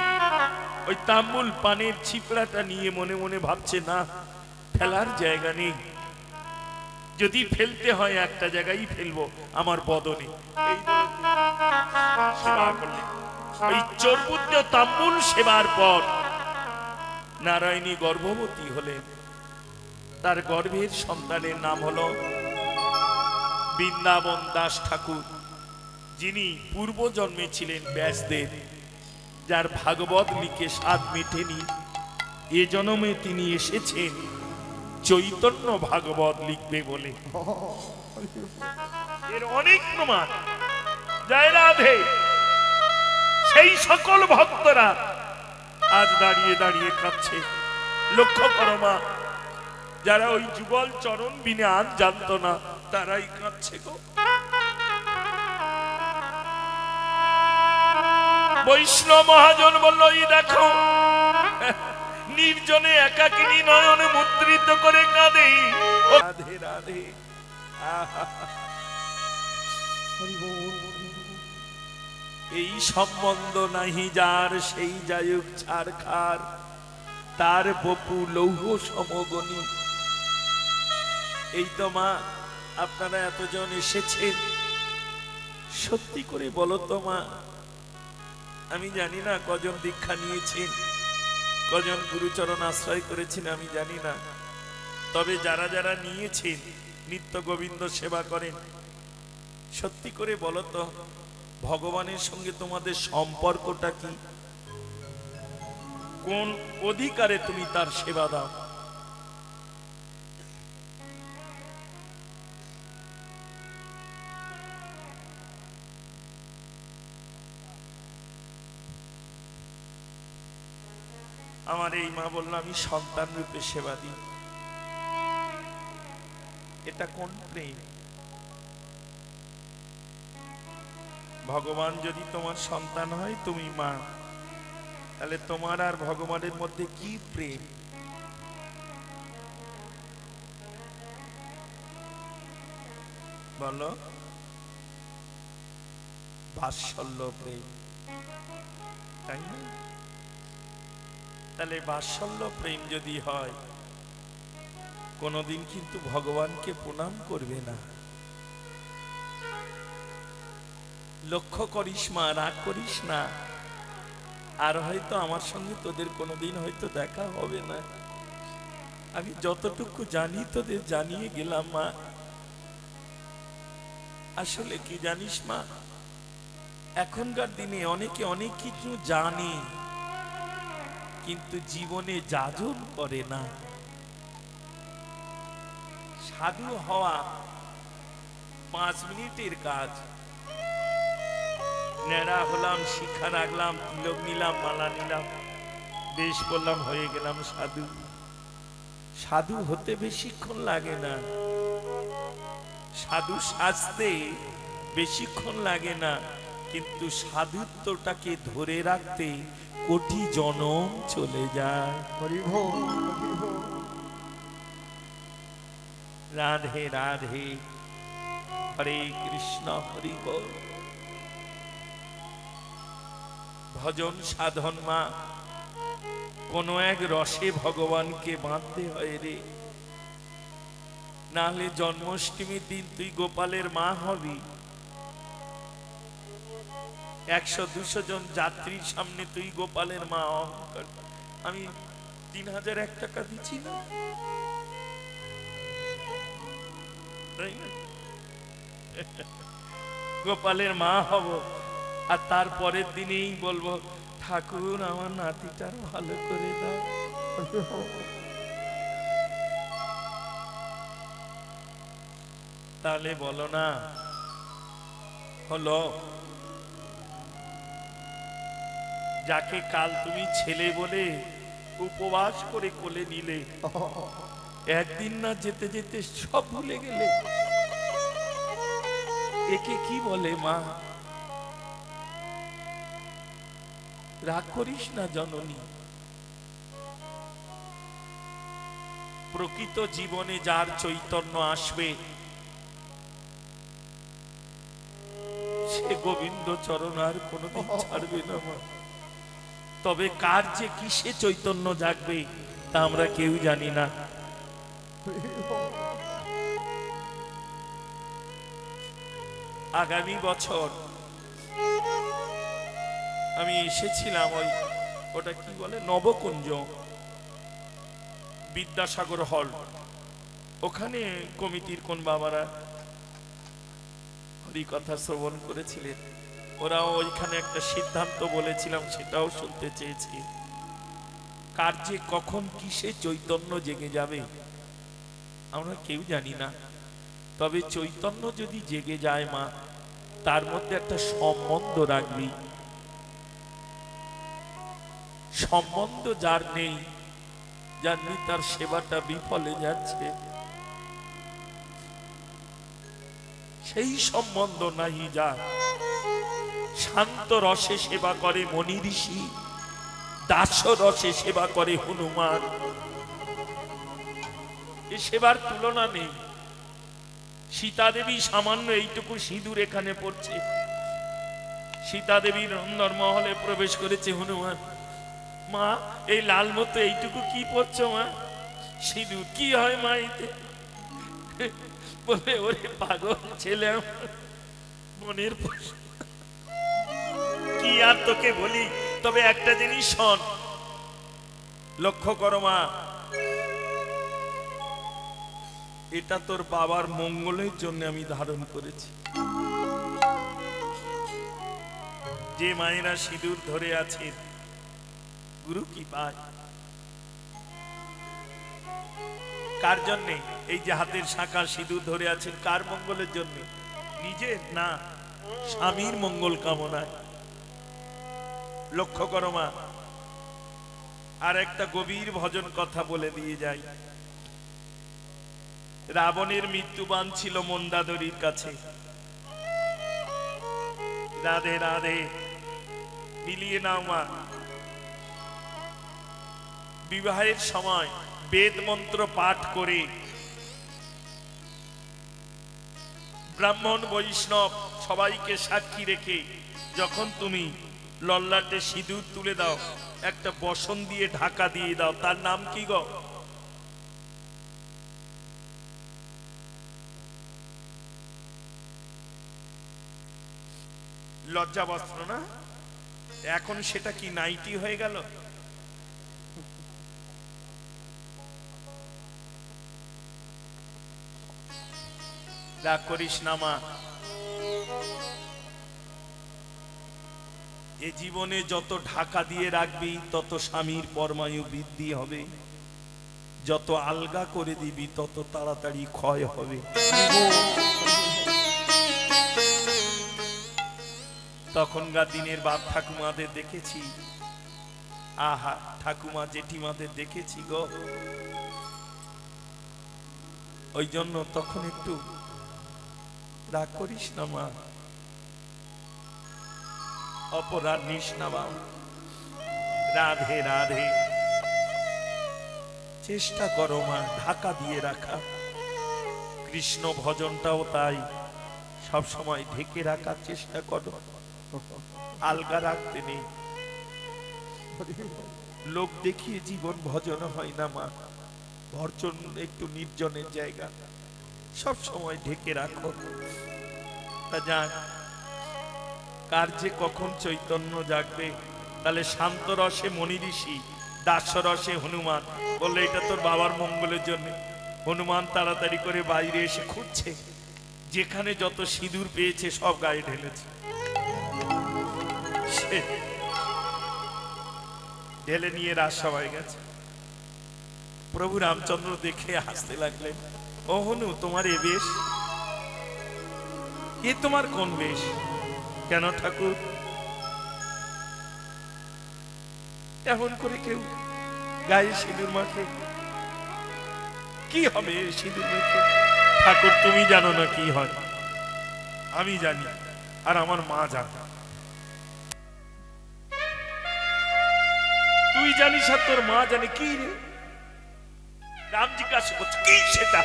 ওই তাম্বুল পানের ছিপড়াটা নিয়ে মনে মনে ভাবছে, না ফেলার জায়গা নেই, যদি ফেলতে হয় একটা জায়গায় ফেলবো, আমার বদনে। এই সেবা করলেন। ওই চর্বিত তাম্বুল সেবার পর নারায়ণী গর্ভবতী হলেন। তার গর্ভের সন্তানের নাম হলো বৃন্দাবন দাস ঠাকুর, যিনি পূর্ব জন্মে ছিলেন ব্যাসদেব, যার ভাগবত লিখে স্বাদ মেটেনি। এ জন্মে তিনি এসেছেন চৈতন্য ভাগবত লিখবে বলে। এর অনেক প্রমাণ। জয় রাধে। সেই সকল ভক্তরা আজ দাঁড়িয়ে দাঁড়িয়ে কাঁদছে। লক্ষ্য করো মা, যারা ওই যুগল চরণ বিনে আজ জানতো না, তারাই কাঁদছে গো। বৈষ্ণব মহাজন বলল, এই দেখো নির্জনে একাকিনী নয়ন মুদ্রিত করে কাঁদে। রাধে রাধে। এই সম্বন্ধ নাহি যার, সেই যায়ক ছাড় খার, তার বপু লৌহ সমগণী। এই তো মা, আপনারা এতজন এসেছেন, সত্যি করে বলো তো মা, আমি জানি না কজন দীক্ষা নিয়েছেন, কজন গুরুচরণ আশ্রয় করেছেন, আমি জানি না, তবে যারা যারা নিয়েছেন নিত্য গোবিন্দ সেবা করেন, সত্যি করে বলো তো ভগবানের সঙ্গে তোমাদের সম্পর্কটা কি? কোন অধিকারে তুমি তার সেবা দাও? আমার এই মা বলল, আমি সন্তান রূপে সেবা দিই। এটা কোন প্রেম? ভগবান যদি তোমার সন্তান হয়, তুমি মা, তাহলে তোমার আর ভগবানের মধ্যে কি প্রেম? বলো। বাৎসল্য প্রেম, তাই না? তাহলে বাৎসল্য প্রেম যদি হয়, কোনদিন কিন্তু ভগবানকে প্রণাম করবে না। লক্ষ্য করিস মা, রাগ করিস না, আর হয়তো আমার সঙ্গে তোদের কোনোদিন হয়তো দেখা হবে না। আমি যতটুকু জানি তোদের জানিয়ে গেলাম মা। আসলে কি জানিস মা, এখনকার দিনে অনেকে অনেক কিছু জানে কিন্তু জীবনে যাজন করে না। সাধু হওয়া 5 মিনিটের কাজ। নেড়া হলাম, শিক্ষা রাখলাম, তিলক নিলাম, মালা নিলাম, বেশ করলাম, হয়ে গেলাম সাধু। সাধু হতে বেশিক্ষণ লাগে না, সাধু সাজতে বেশিক্ষণ লাগে না, কিন্তু সাধুত্বটাকে ধরে রাখতে কোটি জনম চলে যায়। রাধে রাধে, হরে কৃষ্ণ, হরি বল। ভজন সাধন মা, কোন এক রসে ভগবানকে বাঁধতে হয় রে, নাহলে জন্মাষ্টমীর দিন তুই গোপালের মা হবি, 100-200 জন যাত্রীর সামনে তুই গোপালের মা অহংকার। আমি 3001 টাকা দিচ্ছি না, তাই না? গোপালের মা হব, আর তারপরের দিনেই বলবো ঠাকুর আমার নাতিটার ভালো করে দাও। তাহলে বলো না হলো? যাকে কাল তুমি ছেলে বলে উপবাস করে কোলে নিলে, একদিন না যেতে যেতে সব ভুলে গেলে। একে কি বলে মা? রাগ করিস না জননী। প্রকৃত জীবনে যার চৈতন্য আসবে সে গোবিন্দ চরণ আর কোনোদিন ছাড়বে না মা। তবে কার যে কিসে চৈতন্য জাগবে তা আমরা কেউ জানি না। আগামী বছর আমি এসেছিলাম ওটা কি বলে নবকুঞ্জ বিদ্যাসাগর হল, ওখানে কমিটির কোন বাবারা হরিকথা শ্রবণ করেছিলেন। ওরাও ওইখানে একটা সিদ্ধান্ত বলেছিলাম, সেটাও শুনতে চেয়েছি। কার যে কখন কিসে চৈতন্য জেগে যাবে আমরা কেউ জানি না। তবে চৈতন্য যদি জেগে যায় মা, তার মধ্যে একটা সম্বন্ধ রাখবি। সম্বন্ধ যার নেই, জানবি তার সেবাটা বিফলে যাচ্ছে। সেই সম্বন্ধ নাহি যার, শান্ত রসে সেবা করে মনি ঋষি, দাস রসে সেবা করে হনুমান। এ সেবার তুলনা নেই। সীতা দেবী সামান্য এইটুকু সিঁদুর এখানে পড়ছে, সীতা দেবীর রন্ধন মহলে প্রবেশ করেছে হনুমান। মা এই লাল মতো এইটুকু কি পড়ছো মা? সিঁদুর কি হয় মা এতে? বলে ওরে পাগল ছেলে, মনের প্রশ্ন কি আর তোকে বলি। তবে একটা জিনিস শোন, লক্ষ্য করো মা, এটা তোর বাবার মঙ্গলের জন্য আমি ধারণ করেছি। যে মায়েরা সিঁদুর ধরে আছে গুরু কি পায়? কার জন্যে? এই যে হাতের শাঁখা সিঁদুর ধরে আছেন, কার মঙ্গলের জন্য? নিজের না, স্বামীর মঙ্গল কামনায়। লক্ষ্য করো মা, আর একটা গভীর ভজন কথা বলে দিয়ে যাই। রাবণের মৃত্যুবান ছিল মন্দাদরীর কাছে। রাধে রাধে মিলিয়ে নাও মা। বিবাহের সময় বেদ মন্ত্র পাঠ করে ব্রাহ্মণ বৈষ্ণব সবাইকে সাক্ষী রেখে যখন তুমি লল্লাটে সিঁদুর তুলে দাও, একটা বসন দিয়ে ঢাকা দিয়ে দাও, তার নাম কি গো? লজ্জা বস্ত্র না? এখন সেটা কি নাইটি হয়ে গেল? রাগ করিস না মা। এ জীবনে যত ঢাকা দিয়ে রাখবি তত স্বামীর পরমায়ু বৃদ্ধি হবে, যত আলগা করে দিবি তত তাড়াতাড়ি ক্ষয় হবে। তখনকার দিনের বাপ ঠাকুমাদের দেখেছি, আহা ঠাকুমা জেঠিমাদের দেখেছি গো, ওই জন্য তখন একটু রাগ করিস না মা, অপরাধ নিস না মা। রাধে রাধে। চেষ্টা করো মা ঢাকা দিয়ে রাখা। কৃষ্ণ ভজনটাও তাই, সব সময় ঢেকে রাখার চেষ্টা করো, আলগা রাখতে নেই। লোক দেখিয়ে জীবন ভজন হয় না মা। ভজন একটু নির্জনের জায়গা, সব সময় ঢেকে রাখো। তা যাক, কার যে কখন চৈতন্য জাগবে। তাহলে শান্ত রসে মনি ঋষি, দাস রসে হনুমান বললে এটা তোর বাবার মঙ্গলের জন্য। হনুমান তাড়াতাড়ি করে বাইরে এসে খুঁজছে, যেখানে যত সিঁদুর পেয়েছে সব গায়ে ঢেলেছে। ঢেলে নিয়ে রাস্তা হয়ে গেছে। প্রভু রামচন্দ্র দেখে হাসতে লাগলেন, ও হনু, তোমার এ বেশ? এ তোমার কোন বেশ? কেন ঠাকুর? এমন করে কেউ গায়ে সিঁদুর মাখে? কি হবে সিঁদুর মেখে? ঠাকুর তুমি জানো না কি হয়, আমি জানি, আর আমার মা জানে। তুই জানিস আর তোর মা জানে? কি রে? রাম জিজ্ঞাসা করছে, কি সেটা?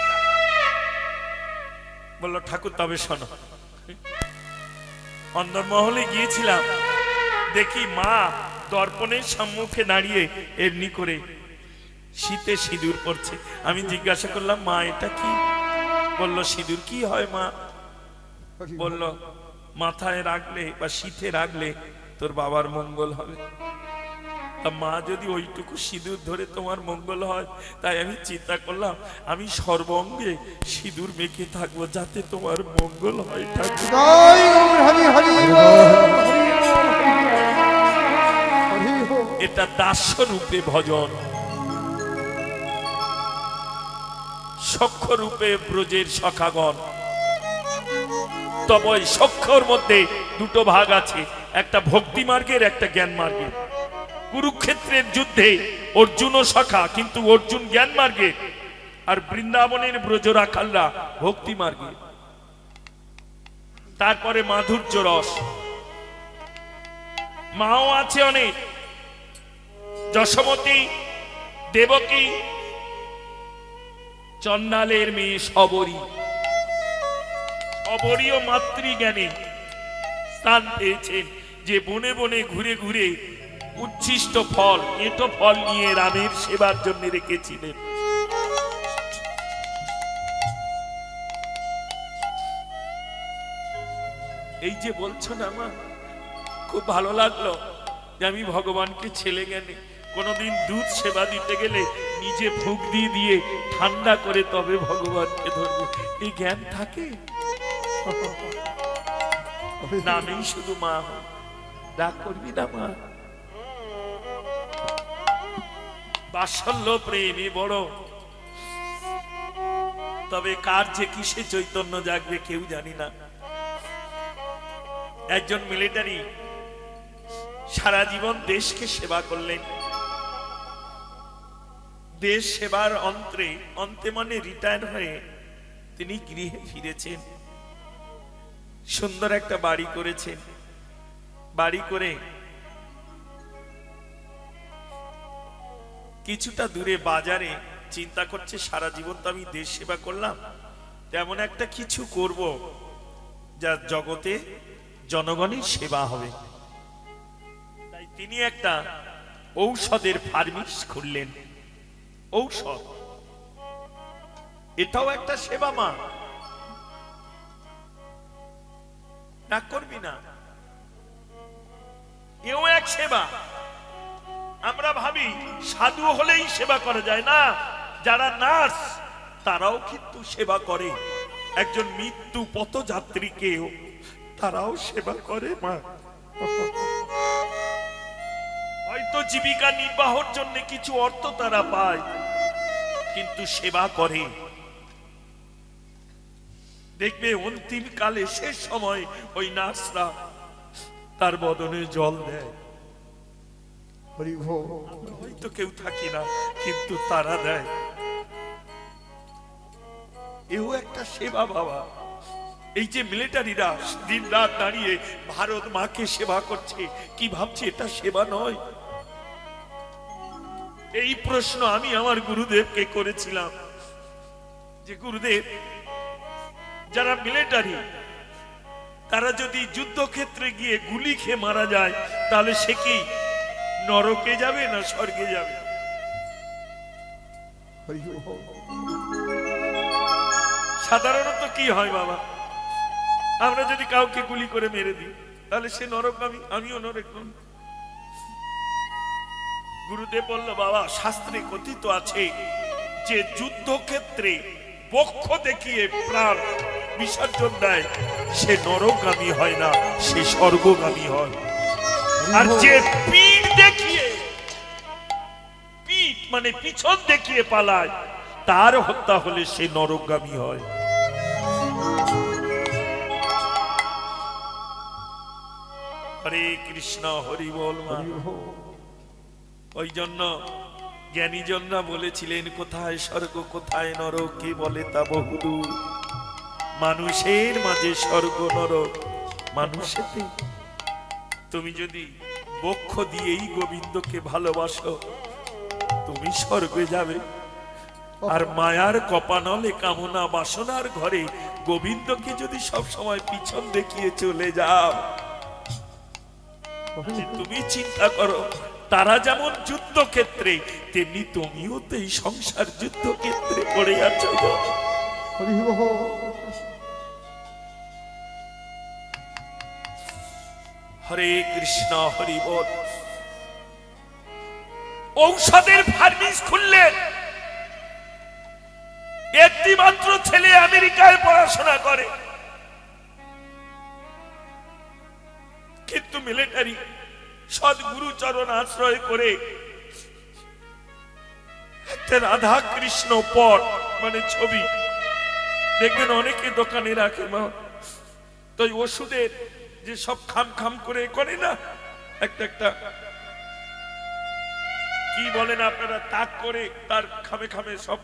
বললো, ঠাকুর তবে শোনো, অন্দরমহলে গিয়েছিলাম, দেখি মা দর্পণের সম্মুখে দাঁড়িয়ে এমনি করে শীতে সিঁদুর পড়ছে। আমি জিজ্ঞাসা করলাম, মা এটা কি? বললো, সিঁদুর কি হয় মা? বলল, মাথায় রাখলে বা শীতে রাখলে তোর বাবার মঙ্গল হবে। তা মা যদি ওইটুকু সিঁদুর ধরে তোমার মঙ্গল হয়, তাই আমি চিন্তা করলাম আমি সর্বঙ্গে সিঁদুর মেখে থাকবো যাতে তোমার মঙ্গল হয়। ঠাকুর এটা দাস্য রূপে ভজন, সখ্য রূপে ব্রজের সখাগণ। তবে সখ্যর মধ্যে দুটো ভাগ আছে, একটা ভক্তি মার্গের, একটা জ্ঞান মার্গের। কুরুক্ষেত্রের যুদ্ধে অর্জুন ও সখা, কিন্তু অর্জুন জ্ঞান মার্গে, আর বৃন্দাবনের ব্রজরাখালরা ভক্তি মার্গে। তারপরে মাধুর্য রস, মাও আছে অনেক, যশোমতী, দেবকী, চন্ডালের মেয়ে শবরী। শবরীও মাতৃজ্ঞানে স্থান পেয়েছেন, যে বনে বনে ঘুরে ঘুরে উচ্ছিষ্ট ফল, এঁটো ফল নিয়ে রামের সেবার জন্য রেখেছিলেন। এই যে বলছো না মা, খুব ভালো লাগলো যে আমি ভগবানকে ছেলে জ্ঞানে কোনোদিন দুধ সেবা দিতে গেলে নিজে ফুঁক দিয়ে দিয়ে ঠান্ডা করে তবে ভগবানকে ধরবে, এই জ্ঞান থাকে? নামেই শুধু মা হয়, রাগ করবি না মা। বাৎসল্য প্রেমে বড়, তবে কার যে কিসে চৈতন্য জাগবে কেউ জানি না। একজন মিলিটারি সারা জীবন দেশকে সেবা করলেন, দেশ সেবার অন্তে মানে রিটায়ার হয়ে তিনি গৃহে ফিরেছেন। সুন্দর একটা বাড়ি করেছেন, বাড়ি করে কিছুটা দূরে বাজারে চিন্তা করছে, সারা জীবন তো আমি দেশ সেবা করলাম, তেমন একটা কিছু করব যা জগতে জনগণের সেবা হবে। তাই তিনি একটা ঔষধের ফার্মেস খুললেন। ঔষধ, এটাও একটা সেবা মা, না করবি না? এও এক সেবা। আমরা ভাবি সাধু হলেই সেবা করা যায় না, যারা নার্স তারাও কিন্তু সেবা করে। একজন মৃত্যু পথযাত্রীকেও তারাও সেবা করে মা। হয়তো জীবিকা নির্বাহের জন্য কিছু অর্থ তারা পায়, কিন্তু সেবা করে। দেখবে অন্তিম কালে শেষ সময় ওই নার্সরা তার বদনে জল দেয়। হয়তো কেউ থাকি না, কিন্তু তারা দেয়। এও একটা সেবা বাবা। এই যে মিলিটারিরা দিন রাত দাঁড়িয়ে ভারত মাকে সেবা করছে, কি ভাবছে এটা সেবা নয়? এই প্রশ্ন আমি আমার গুরুদেবকে করেছিলাম, যে গুরুদেব, যারা মিলিটারি তারা যদি যুদ্ধক্ষেত্রে গিয়ে গুলি খেয়ে মারা যায়, তাহলে সে কি নরকে যাবে না স্বর্গে যাবে? সাধারণত কি হয় বাবা, আমরা যদি কাউকে গুলি করে মেরে দিই, তাহলে সে নরকগামী, আমিও নরকগামী। গুরুদেব বলল, বাবা শাস্ত্রে কথিত আছে যে যুদ্ধক্ষেত্রে বক্ষ দেখিয়ে প্রাণ বিসর্জন দেয় সে নরকগামী হয় না, সে স্বর্গগামী হয়। আর যে পিঠ দেখিয়ে, পিঠ মানে পিছন দেখিয়ে পালায়, তার হত্যা হলে সে নরকগামী হয়। হরে কৃষ্ণ, হরি বল। ওই জন্য জ্ঞানীজনরা বলেছিলেন, কোথায় স্বর্গ কোথায় নরক কে বলে তা বহুদূর, মানুষের মাঝে স্বর্গ নরক মানুষেতে। তুমি যদি বক্ষ দিয়েই গোবিন্দকে ভালোবাসো তুমি স্বর্গে যাবে, আর মায়ার কপানলে কামনা বাসনার ঘরে গোবিন্দকে যদি সব সময় পিছন দেখিয়ে চলে যাও, তুমি চিন্তা করো তারা যেমন যুদ্ধক্ষেত্রে, তেমনি তুমিও তো এই সংসার যুদ্ধক্ষেত্রে পড়ে আছো। হরে কৃষ্ণ, হরি বল। ঔষধের ফার্মেস খুললেন, একটি মাত্র ছেলে আমেরিকায় পড়াশোনা করে, কিন্তু মিলিটারি সদ্গুরু চরণ আশ্রয় করে একটা রাধা কৃষ্ণ পট মানে ছবি দেখবেন অনেকে দোকানে রাখে মা, তো ওষুধের যে সব খাম খাম করে করে না, একটা একটা কি বলেন আপনারা, তাক করে তার খামে খামে সব,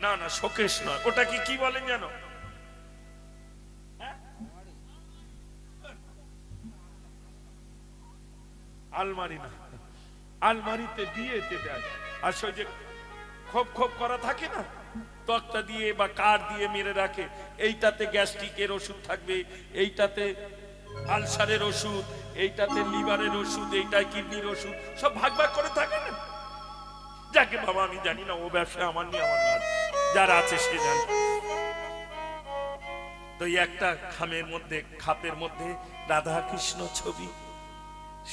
না না শোকেশ নয়, ওটা কি বলেন জানো, আলমারি না, আলমারিতে দিয়ে দেয়। আর সেই যে খোপ খোপ করা থাকে না, তক্তা দিয়ে বা কাঠ দিয়ে মেরে রাখে, এইটাতে গ্যাস্ট্রিকের ওষুধ থাকবে, এইটাতে আলসারের ওষুধ, এইটাতে লিভারের ওষুধ, এইটাই কিডনির ওষুধ, সব ভাগ ভাগ করে থাকে না। যাকে বাবা আমি জানি না, ও ব্যবসা আমার নিয়ে আমার না, যারা আছে সে জানে। তো একটা খামের মধ্যে, খাপের মধ্যে রাধা কৃষ্ণ ছবি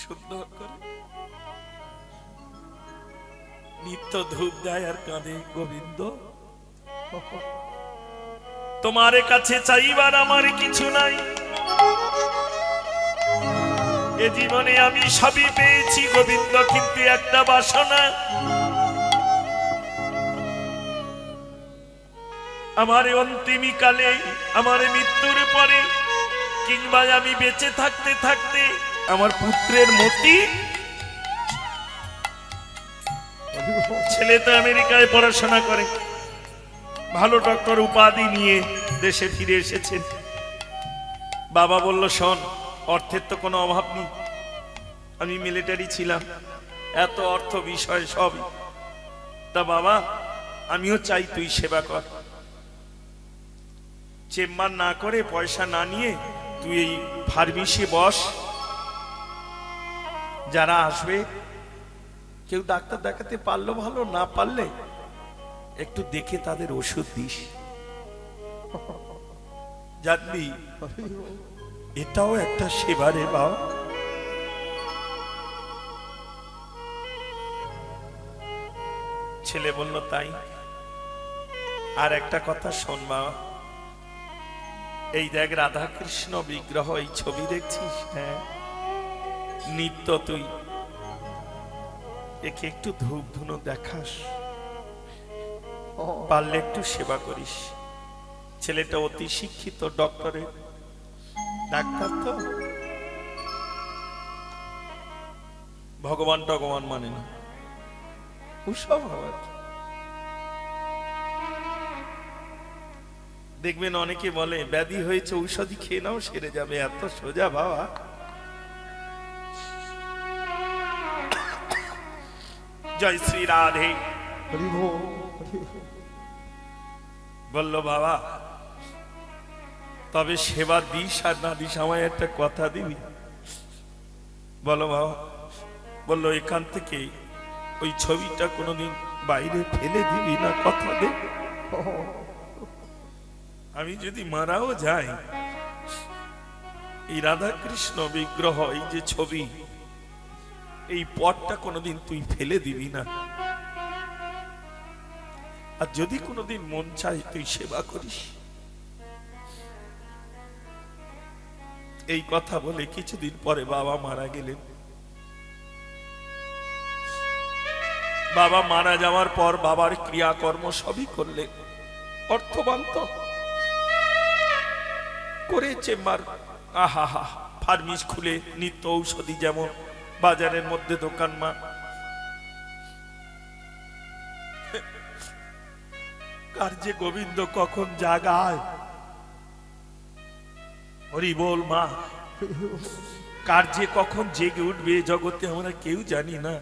সুন্দর করে নিত্য ধূপ দেয় আর কাঁদে, গোবিন্দ তোমার কাছে চাইবার আমার কিছু নাই, এ জীবনে আমি সবই পেয়েছি গোবিন্দ, কিন্তু একটা বাসনা, আমার অন্তিম কালে, আমার মৃত্যুর পরে, কিংবা আমি বেঁচে থাকতে থাকতে আমার পুত্রের মতি, ছেলে তো আমেরিকায় পড়াশোনা করে, ভালো ডক্টর উপাধি নিয়ে দেশে ফিরে এসেছেন। বাবা বলল, শোন অর্থের তো কোনো অভাব নেই, আমি মিলিটারি ছিলাম, এত অর্থ বিষয় সবই, তা বাবা আমিও চাই তুই সেবা কর, চেম্বার না করে পয়সা না নিয়ে তুই এই ফার্মেসি বস, যারা আসবে কেউ ডাক্তার দেখাতে পারলো ভালো, না পারলে একটু দেখে তাদের ওষুধ দিস, জানবি এটাও একটা সেবা রে বাবা। ছেলে বলল তাই, আর একটা কথা শোন বাবা, এই দেখ রাধা কৃষ্ণ বিগ্রহ, এই ছবি দেখছিস, হ্যাঁ নিত্য তুই একে একটু ধূপ ধুনো দেখাস, পারলে একটু সেবা করিস। ছেলেটা অতি শিক্ষিত, ডক্টরের ডাক্তার, তো ভগবান টগবান মানে না, ওসব আবার দেখবেন অনেকে বলে ব্যাধি হয়েছে ঔষধি খেয়ে নাও সেরে যাবে, এত সোজা বাবা। জয় শ্রী রাধে। বলল বাবা তবে সেবা দিস আর না দিস আমায় একটা কথা দিবি? বলো বাবা। বললো এখান থেকে ওই ছবিটা কোনোদিন বাইরে ফেলে দিবি না, কথা দে। আমি যদি মারাও যাই এই রাধা কৃষ্ণ বিগ্রহ, এই যে ছবি, এই পটটা কোনোদিন তুই ফেলে দিবি না। আর যদি কোনোদিন মন চাই তুই সেবা করিস। এই কথা বলে কিছুদিন পরে বাবা মারা গেলেন। বাবা মারা যাওয়ার পর বাবার ক্রিয়াকর্ম সবই করলেন, অর্থবান তো করে চেম্বার, আহা হা, ফার্মিস খুলে নিত্য ঔষধি, যেমন বাজারের মধ্যে দোকান মা। কার যে গোবিন্দ কখন জাগায়, হরি বল মা, কার যে কখন জেগে উঠবে জগতে আমরা কেউ জানি না।